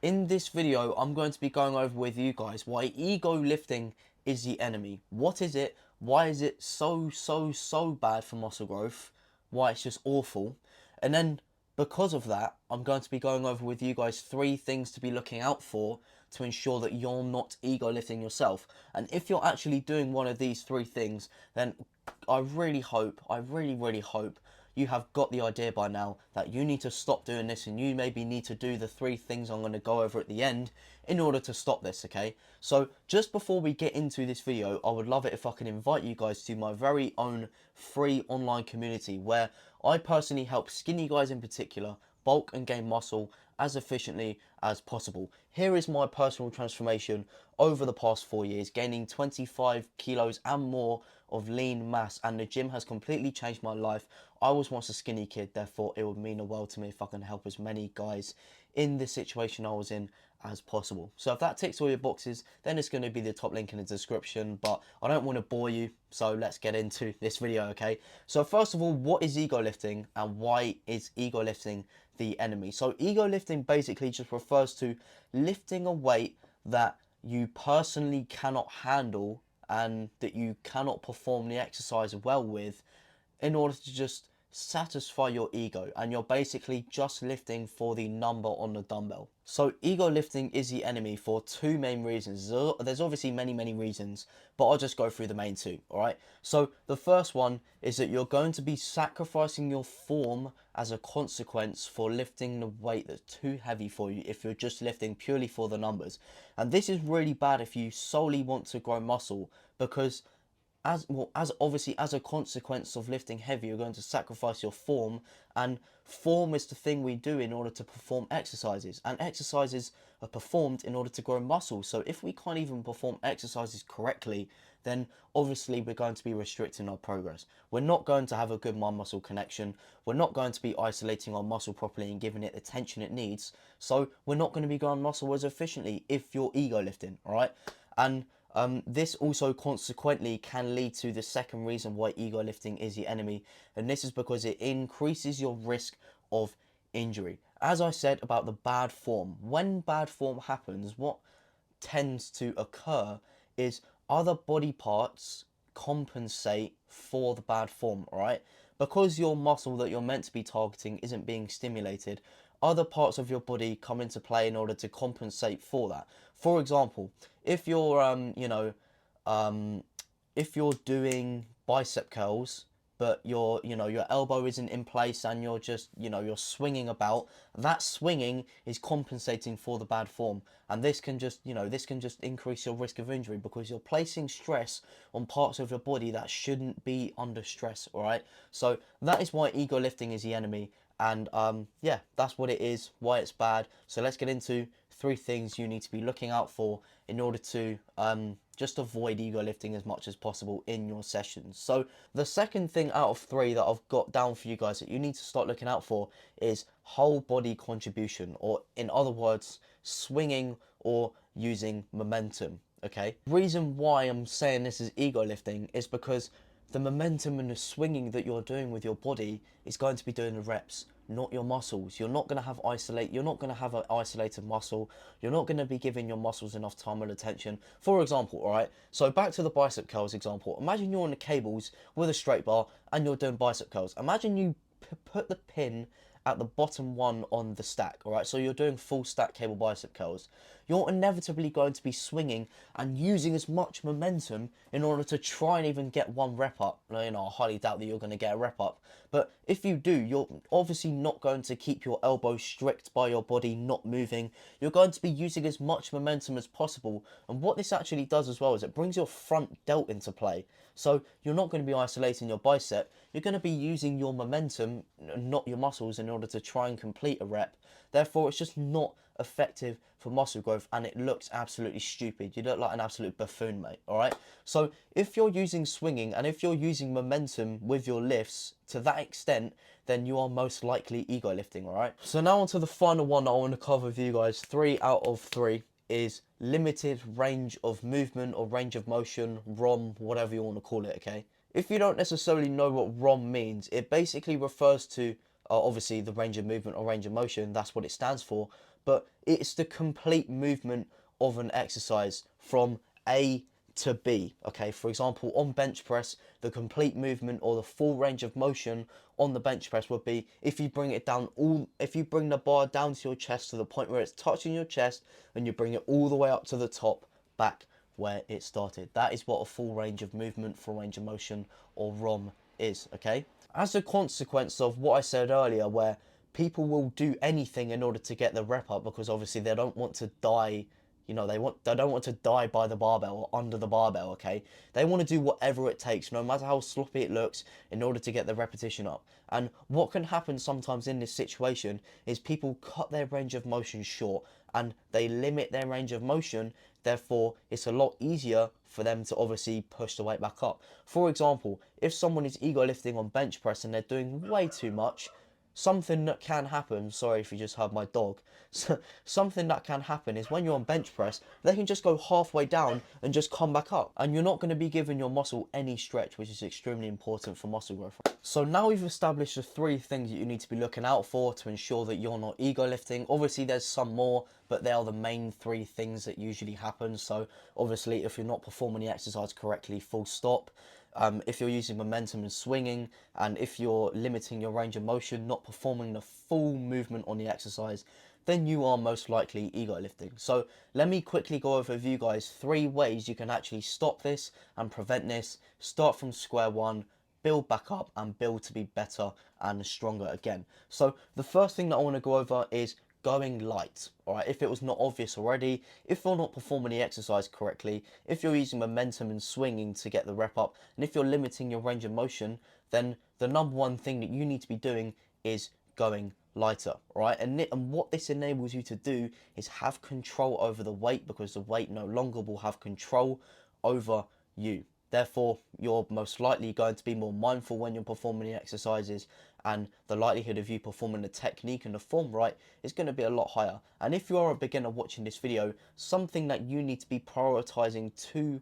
In this video, I'm going to be going over with you guys why ego lifting is the enemy. What is it? Why is it so bad for muscle growth? Why it's just awful. And then because of that, I'm going to be going over with you guys 3 things to be looking out for to ensure that you're not ego lifting yourself. And if you're actually doing one of these 3 things, then I really hope you have got the idea by now that you need to stop doing this, and you maybe need to do the 3 things I'm going to go over at the end in order to stop this, okay? So just before we get into this video, I would love it if I can invite you guys to my very own free online community where I personally help skinny guys in particular bulk and gain muscle as efficiently as possible. Here is my personal transformation over the past 4 years, gaining 25 kilos and more of lean mass, and the gym has completely changed my life. I was once a skinny kid, therefore it would mean the world to me if I can help as many guys in the situation I was in as possible. So if that ticks all your boxes, then it's going to be the top link in the description, but I don't want to bore you, so let's get into this video, okay? So first of all, what is ego lifting and why is ego lifting the enemy? So ego lifting basically just refers to lifting a weight that you personally cannot handle and that you cannot perform the exercise well with in order to just satisfy your ego, and you're basically just lifting for the number on the dumbbell. So ego lifting is the enemy for 2 main reasons. There's obviously many reasons, but I'll just go through the main 2. All right, so the first one is that you're going to be sacrificing your form as a consequence for lifting the weight that's too heavy for you if you're just lifting purely for the numbers. And this is really bad if you solely want to grow muscle, because as obviously as a consequence of lifting heavy, you're going to sacrifice your form, and form is the thing we do in order to perform exercises, and exercises are performed in order to grow muscle. So if we can't even perform exercises correctly, then obviously we're going to be restricting our progress. We're not going to have a good mind muscle connection. We're not going to be isolating our muscle properly and giving it the tension it needs. So we're not going to be growing muscle as efficiently if you're ego lifting, all right? And this also consequently can lead to the second reason why ego lifting is the enemy, and this is because it increases your risk of injury. As I said about the bad form, when bad form happens, what tends to occur is other body parts compensate for the bad form, right? Because your muscle that you're meant to be targeting isn't being stimulated, other parts of your body come into play in order to compensate for that. For example, if you're if you're doing bicep curls, but your elbow isn't in place and you're just you're swinging about, that swinging is compensating for the bad form, and this can just increase your risk of injury because you're placing stress on parts of your body that shouldn't be under stress. All right, so that is why ego lifting is the enemy. And yeah, that's what it is, why it's bad. So let's get into 3 things you need to be looking out for in order to just avoid ego lifting as much as possible in your sessions. So the second thing out of 3 that I've got down for you guys that you need to start looking out for is whole body contribution, or in other words, swinging or using momentum. Okay, the reason why I'm saying this is ego lifting is because the momentum and the swinging that you're doing with your body is going to be doing the reps, not your muscles. You're not going to have an isolated muscle. You're not going to be giving your muscles enough time and attention. For example, all right, so back to the bicep curls example. Imagine you're on the cables with a straight bar and you're doing bicep curls. Imagine you put the pin at the bottom one on the stack, all right? So you're doing full stack cable bicep curls. You're inevitably going to be swinging and using as much momentum in order to try and even get 1 rep up. I highly doubt that you're going to get a rep up. But if you do, you're obviously not going to keep your elbows strict by your body not moving. You're going to be using as much momentum as possible. And what this actually does as well is it brings your front delt into play. So you're not going to be isolating your bicep. You're going to be using your momentum, not your muscles, in order to try and complete a rep. Therefore, it's just not effective for muscle growth, and it looks absolutely stupid. You look like an absolute buffoon, mate. All right, so if you're using swinging and if you're using momentum with your lifts to that extent, then you are most likely ego lifting. All right, so now on to the final one that I want to cover with you guys. 3 out of 3 is limited range of movement or range of motion, ROM, whatever you want to call it. Okay, if you don't necessarily know what ROM means, it basically refers to obviously the range of movement or range of motion. That's what it stands for. but it's the complete movement of an exercise from A to B. Okay, for example, on bench press, the complete movement or the full range of motion on the bench press would be if you bring it down if you bring the bar down to your chest to the point where it's touching your chest, and you bring it all the way up to the top, back where it started. That is what a full range of movement, full range of motion, or ROM is, okay? As a consequence of what I said earlier, where people will do anything in order to get the rep up, because obviously they don't want to die, you know, they don't want to die by the barbell or under the barbell, okay? They want to do whatever it takes, no matter how sloppy it looks, in order to get the repetition up. And what can happen sometimes in this situation is people cut their range of motion short, and they limit their range of motion. Therefore, it's a lot easier for them to obviously push the weight back up. For example, if someone is ego lifting on bench press and they're doing way too much, something that can happen, sorry if you just heard my dog, something that can happen is when you're on bench press, they can just go halfway down and just come back up. And you're not going to be giving your muscle any stretch, which is extremely important for muscle growth. So now we've established the 3 things that you need to be looking out for to ensure that you're not ego lifting. Obviously there's some more, but they are the main 3 things that usually happen. So obviously if you're not performing the exercise correctly, full stop. If you're using momentum and swinging, and if you're limiting your range of motion, not performing the full movement on the exercise, then you are most likely ego lifting. So let me quickly go over with you guys 3 ways you can actually stop this and prevent this, start from square one, build back up, and build to be better and stronger again. So the first thing that I want to go over is going light. Alright, if it was not obvious already, if you're not performing the exercise correctly, if you're using momentum and swinging to get the rep up, and if you're limiting your range of motion, then the number 1 thing that you need to be doing is going lighter. Alright, and what this enables you to do is have control over the weight, because the weight no longer will have control over you. Therefore, you're most likely going to be more mindful when you're performing the exercises, and the likelihood of you performing the technique and the form right is going to be a lot higher. And if you are a beginner watching this video, something that you need to be prioritizing to,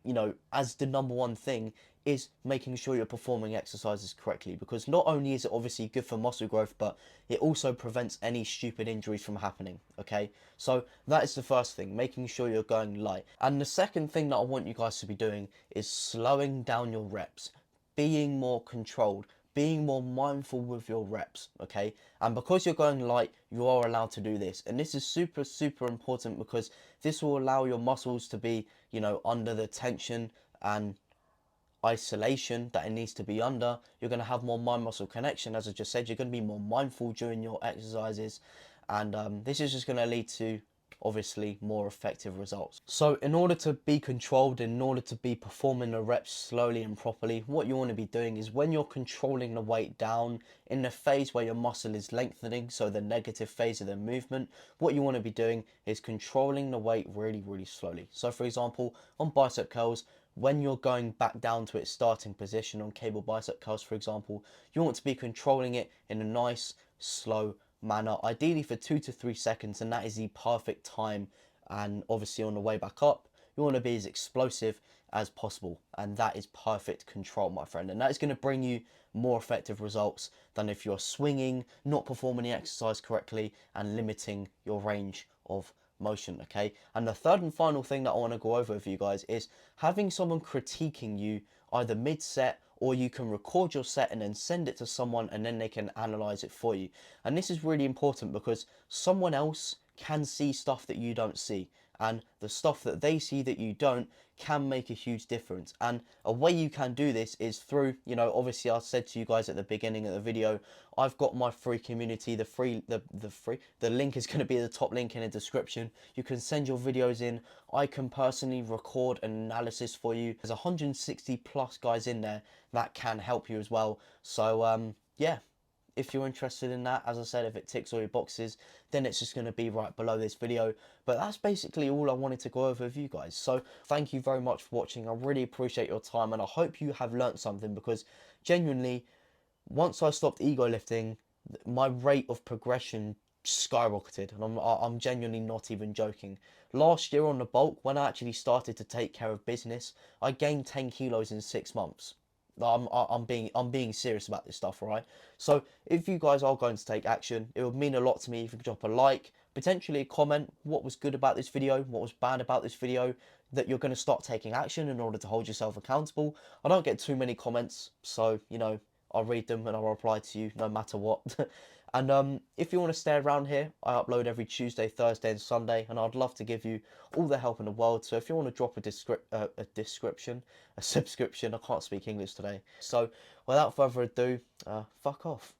you know, as the number 1 thing is making sure you're performing exercises correctly, because not only is it obviously good for muscle growth, but it also prevents any stupid injuries from happening, okay? So that is the first thing, making sure you're going light. And the second thing that I want you guys to be doing is slowing down your reps, being more controlled, being more mindful with your reps, okay? And because you're going light, you are allowed to do this. And this is super, super important, because this will allow your muscles to be, you know, under the tension and isolation that it needs to be under. You're going to have more mind muscle connection. As I just said, you're going to be more mindful during your exercises, and this is just going to lead to obviously more effective results. So in order to be controlled, in order to be performing the reps slowly and properly, what you want to be doing is when you're controlling the weight down in the phase where your muscle is lengthening, so the negative phase of the movement, what you want to be doing is controlling the weight really, really slowly. So for example, on bicep curls, when you're going back down to its starting position on cable bicep curls, for example, you want to be controlling it in a nice, slow manner, ideally for 2 to 3 seconds, and that is the perfect time. And obviously on the way back up, you want to be as explosive as possible, and that is perfect control, my friend. And that is going to bring you more effective results than if you're swinging, not performing the exercise correctly, and limiting your range of motion, okay? And the third and final thing that I want to go over with you guys is having someone critiquing you either mid-set, or you can record your set and then send it to someone, and then they can analyze it for you. And this is really important, because someone else can see stuff that you don't see, and the stuff that they see that you don't can make a huge difference. And a way you can do this is through, you know, obviously I said to you guys at the beginning of the video, I've got my free community. The link is going to be the top link in the description. You can send your videos in. I can personally record an analysis for you. There's 160 plus guys in there that can help you as well. So yeah, if you're interested in that, as I said, if it ticks all your boxes, then it's just going to be right below this video. But that's basically all I wanted to go over with you guys. So thank you very much for watching. I really appreciate your time, and I hope you have learnt something, because genuinely, once I stopped ego lifting, my rate of progression skyrocketed, and I'm genuinely not even joking. Last year on the bulk, when I actually started to take care of business, I gained 10 kilos in 6 months. I'm being serious about this stuff, right? So if you guys are going to take action, it would mean a lot to me if you could drop a like, potentially comment what was good about this video, what was bad about this video, that you're going to start taking action in order to hold yourself accountable. I don't get too many comments, so, you know, I'll read them and I'll reply to you no matter what. And if you want to stay around here, I upload every Tuesday, Thursday and Sunday, and I'd love to give you all the help in the world. So if you want to drop a subscription, I can't speak English today. So without further ado, fuck off.